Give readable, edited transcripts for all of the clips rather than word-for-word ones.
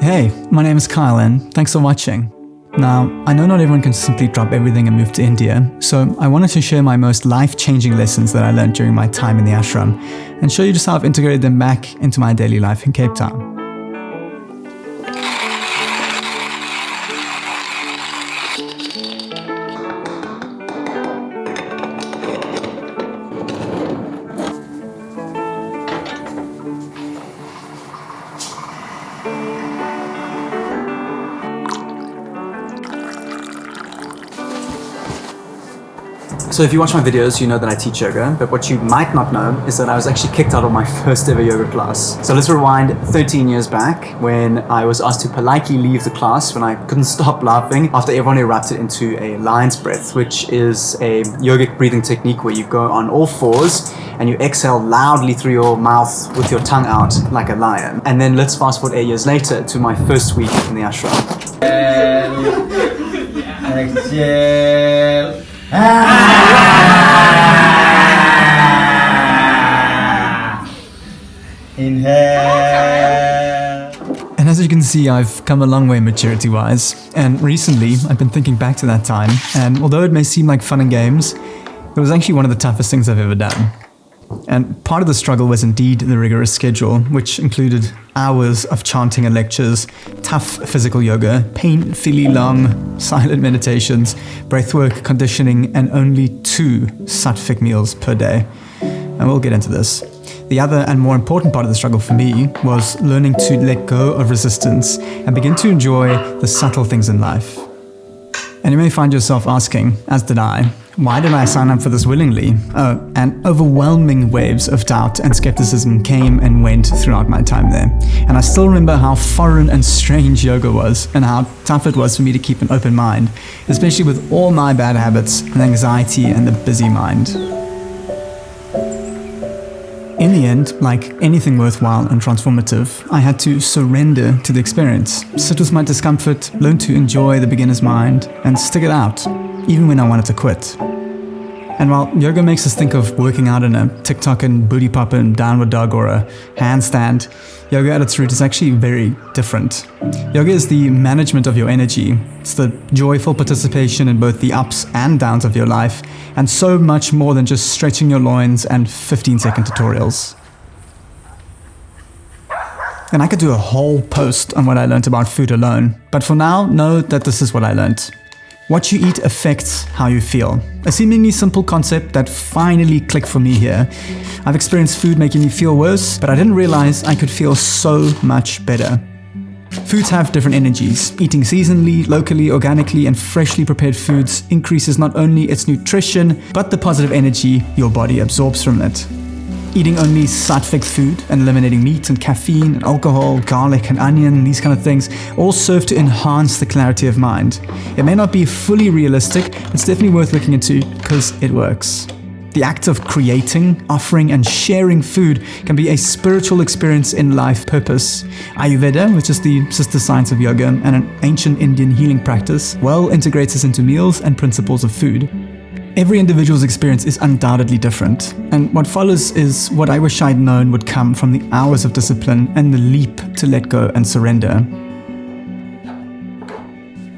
Hey, my name is Kyle and thanks for watching. Now, I know not everyone can simply drop everything and move to India, so I wanted to share my most life-changing lessons that I learned during my time in the ashram and show you just how I've integrated them back into my daily life in Cape Town. So if you watch my videos, you know that I teach yoga, but what you might not know is that I was actually kicked out of my first ever yoga class. So let's rewind 13 years back when I was asked to politely leave the class when I couldn't stop laughing after everyone erupted into a lion's breath, which is a yogic breathing technique where you go on all fours and you exhale loudly through your mouth with your tongue out like a lion. And then let's fast forward 8 years later to my first week in the ashram. Exhale. Inhale. And as you can see, I've come a long way maturity-wise. And recently, I've been thinking back to that time, and although it may seem like fun and games, it was actually one of the toughest things I've ever done. And part of the struggle was indeed the rigorous schedule, which included hours of chanting and lectures, tough physical yoga, painfully long silent meditations, breathwork, conditioning, and only 2 sattvic meals per day. And we'll get into this. The other and more important part of the struggle for me was learning to let go of resistance and begin to enjoy the subtle things in life. And you may find yourself asking, as did I, why did I sign up for this willingly? And overwhelming waves of doubt and skepticism came and went throughout my time there. And I still remember how foreign and strange yoga was and how tough it was for me to keep an open mind, especially with all my bad habits and anxiety and the busy mind. In the end, like anything worthwhile and transformative, I had to surrender to the experience, sit with my discomfort, learn to enjoy the beginner's mind, and stick it out, even when I wanted to quit. And while yoga makes us think of working out in a TikTok and booty pop and downward dog or a handstand, yoga at its root is actually very different. Yoga is the management of your energy. It's the joyful participation in both the ups and downs of your life, and so much more than just stretching your loins and 15-second tutorials. And I could do a whole post on what I learned about food alone, but for now, know that this is what I learned. What you eat affects how you feel. A seemingly simple concept that finally clicked for me here. I've experienced food making me feel worse, but I didn't realize I could feel so much better. Foods have different energies. Eating seasonally, locally, organically, and freshly prepared foods increases not only its nutrition, but the positive energy your body absorbs from it. Eating only sattvic food and eliminating meat and caffeine and alcohol, garlic and onion, these kind of things, all serve to enhance the clarity of mind. It may not be fully realistic, it's definitely worth looking into because it works. The act of creating, offering, and sharing food can be a spiritual experience in life purpose. Ayurveda, which is the sister science of yoga and an ancient Indian healing practice, well integrates us into meals and principles of food. Every individual's experience is undoubtedly different, and what follows is what I wish I'd known would come from the hours of discipline and the leap to let go and surrender.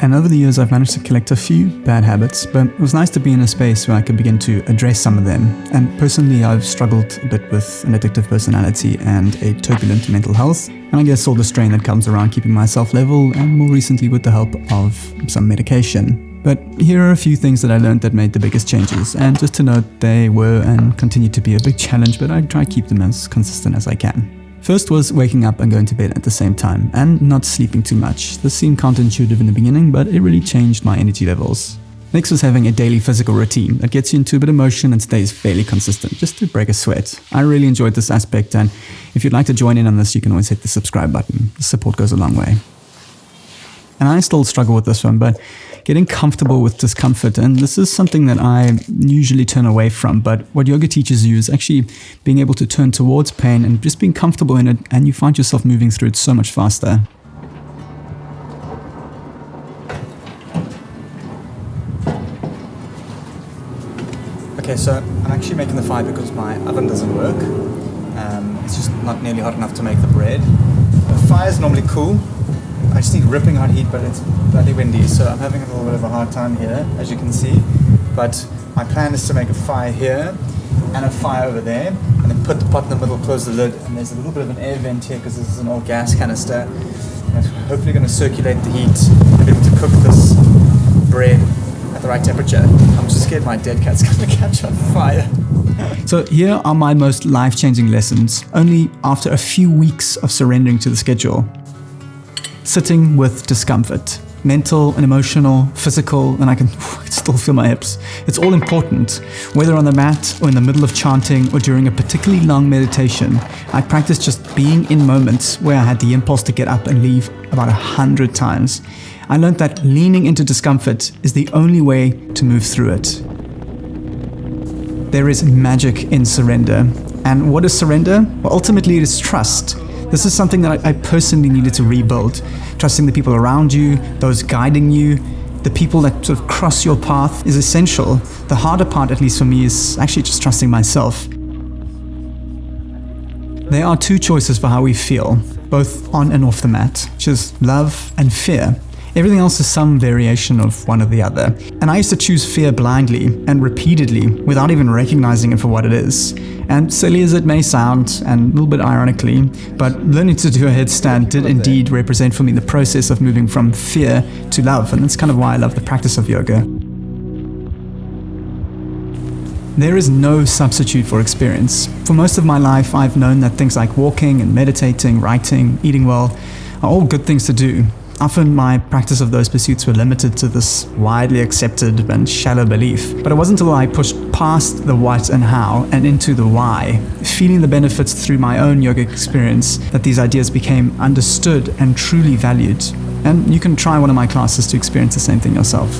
And over the years I've managed to collect a few bad habits, but it was nice to be in a space where I could begin to address some of them. And personally I've struggled a bit with an addictive personality and a turbulent mental health, and I guess all the strain that comes around keeping myself level, and more recently with the help of some medication. But here are a few things that I learned that made the biggest changes, and just to note, they were and continue to be a big challenge, but I try to keep them as consistent as I can. First was waking up and going to bed at the same time, and not sleeping too much. This seemed counterintuitive in the beginning, but it really changed my energy levels. Next was having a daily physical routine that gets you into a bit of motion and stays fairly consistent, just to break a sweat. I really enjoyed this aspect, and if you'd like to join in on this, you can always hit the subscribe button. The support goes a long way. And I still struggle with this one, but getting comfortable with discomfort, and this is something that I usually turn away from, but what yoga teaches you is actually being able to turn towards pain and just being comfortable in it, and you find yourself moving through it so much faster. Okay, so I'm actually making the fire because my oven doesn't work. It's just not nearly hot enough to make the bread. The fire is normally cool. I just need ripping hot heat, but it's bloody windy, so I'm having a little bit of a hard time here, as you can see. But my plan is to make a fire here and a fire over there, and then put the pot in the middle, close the lid, and there's a little bit of an air vent here because this is an old gas canister. And I'm hopefully going to circulate the heat and be able to cook this bread at the right temperature. I'm just scared my dead cat's going to catch on fire. So here are my most life-changing lessons, only after a few weeks of surrendering to the schedule. Sitting with discomfort, mental and emotional, physical, and I can still feel my hips. It's all important. Whether on the mat or in the middle of chanting or during a particularly long meditation, I practiced just being in moments where I had the impulse to get up and leave about 100 times. I learned that leaning into discomfort is the only way to move through it. There is magic in surrender. And what is surrender? Well, ultimately it is trust. This is something that I personally needed to rebuild. Trusting the people around you, those guiding you, the people that sort of cross your path is essential. The harder part, at least for me, is actually just trusting myself. There are two choices for how we feel, both on and off the mat, which is love and fear. Everything else is some variation of one or the other. And I used to choose fear blindly and repeatedly without even recognizing it for what it is. And silly as it may sound, and a little bit ironically, but learning to do a headstand did indeed represent for me the process of moving from fear to love. And that's kind of why I love the practice of yoga. There is no substitute for experience. For most of my life, I've known that things like walking and meditating, writing, eating well, are all good things to do. Often my practice of those pursuits were limited to this widely accepted and shallow belief. But it wasn't until I pushed past the what and how and into the why, feeling the benefits through my own yogic experience, that these ideas became understood and truly valued. And you can try one of my classes to experience the same thing yourself.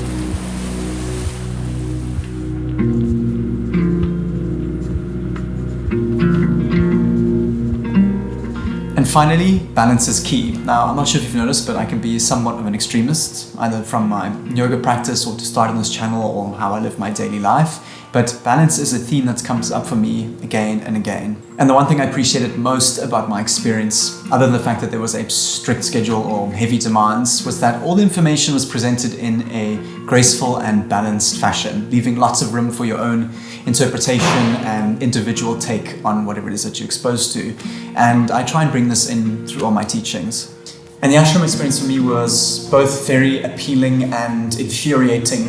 And finally, balance is key. Now, I'm not sure if you've noticed, but I can be somewhat of an extremist, either from my yoga practice or to start on this channel or how I live my daily life. But balance is a theme that comes up for me again and again. And the one thing I appreciated most about my experience, other than the fact that there was a strict schedule or heavy demands, was that all the information was presented in a graceful and balanced fashion, leaving lots of room for your own interpretation and individual take on whatever it is that you're exposed to. And I try and bring this in through all my teachings. And the ashram experience for me was both very appealing and infuriating,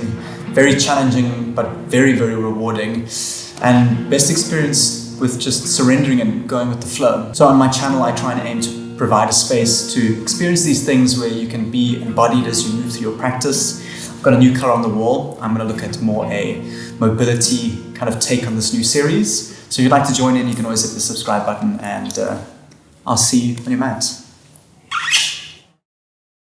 very challenging, but very, very rewarding. And best experience with just surrendering and going with the flow. So on my channel, I try and aim to provide a space to experience these things where you can be embodied as you move through your practice. I've got a new color on the wall. I'm going to look at more a mobility kind of take on this new series. So if you'd like to join in, you can always hit the subscribe button, and I'll see you on your mat.